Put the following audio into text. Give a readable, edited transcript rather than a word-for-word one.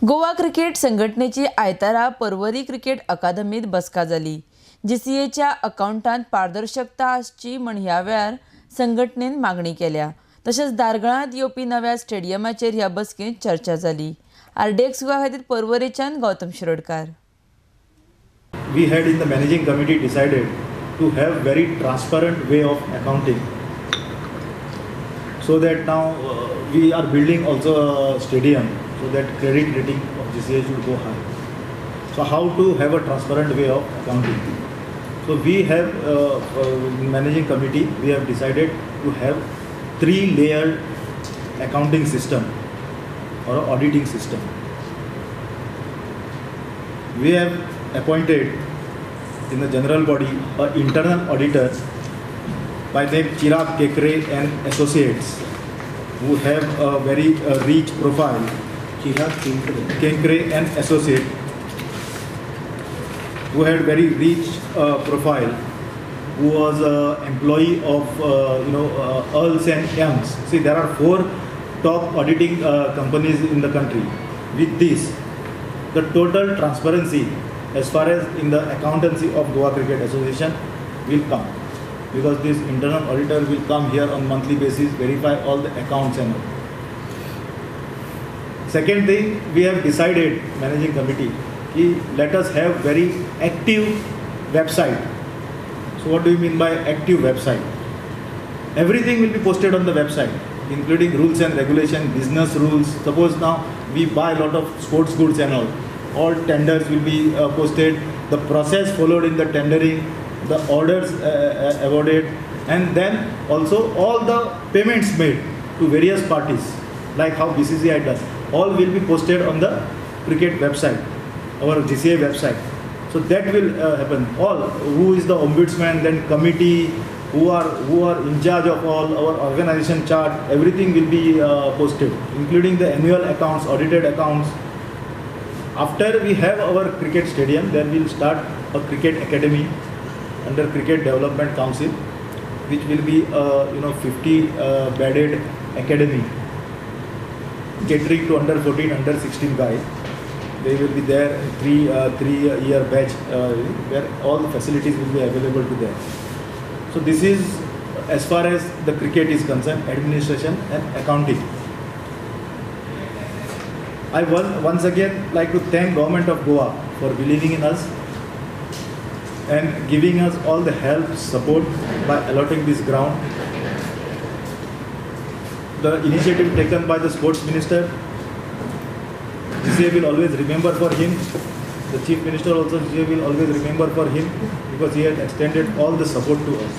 Goa cricket संघटनेची आयतारा Porvorim cricket अकादमीत बसका जाली। जीसीएच्या अकाउंटांत पारदर्शकता आसची म्हण ह्या वेळार संघटनेन मागणी केल्या। तशेंच दारगळांत येवपी नव्या स्टेडियमाचेर ह्या बसकेंत चर्चा जाली। आरडीएक्स गोवा खातीर पर्वरेच्यान Gautam Shirodkar. We had in the managing committee decided to have very transparent way of accounting, so that now we are building also a stadium, so that credit rating of GCA should go high. So how to have a transparent way of accounting? So we have managing committee, we have decided to have 3-layered accounting system or auditing system. We have appointed in the general body an internal auditor by name Chirag Kekre and Associates, who have a very rich profile. Chirag Kekre and Associates, who had very rich profile, who was an employee of Earls and Youngs. See, there are 4 top auditing companies in the country. With this, the total transparency as far as in the accountancy of Goa Cricket Association will come, because this internal auditor will come here on monthly basis, verify all the accounts and all. Second thing, we have decided, managing committee, let us have very active website. So what do you mean by active website? Everything will be posted on the website, including rules and regulation, business rules. Suppose now we buy a lot of sports goods and all tenders will be posted, the process followed in the tendering, the orders awarded, and then also all the payments made to various parties, like how BCCI does, all will be posted on the cricket website, our GCA website. So that will happen. All, who is the ombudsman, then committee, who are in charge of all our organization chart, everything will be posted, including the annual accounts, audited accounts. After we have our cricket stadium, then we'll start a cricket academy under Cricket Development Council, which will be 50 bedded academy, catering to under 14, under 16 guys. They will be there, 3-year batch, where all the facilities will be available to them. So this is as far as the cricket is concerned, administration and accounting. I once again like to thank Government of Goa for believing in us and giving us all the help, support by allotting this ground. The initiative taken by the Sports Minister, GCA will always remember for him. The Chief Minister also, GCA will always remember for him, because he has extended all the support to us.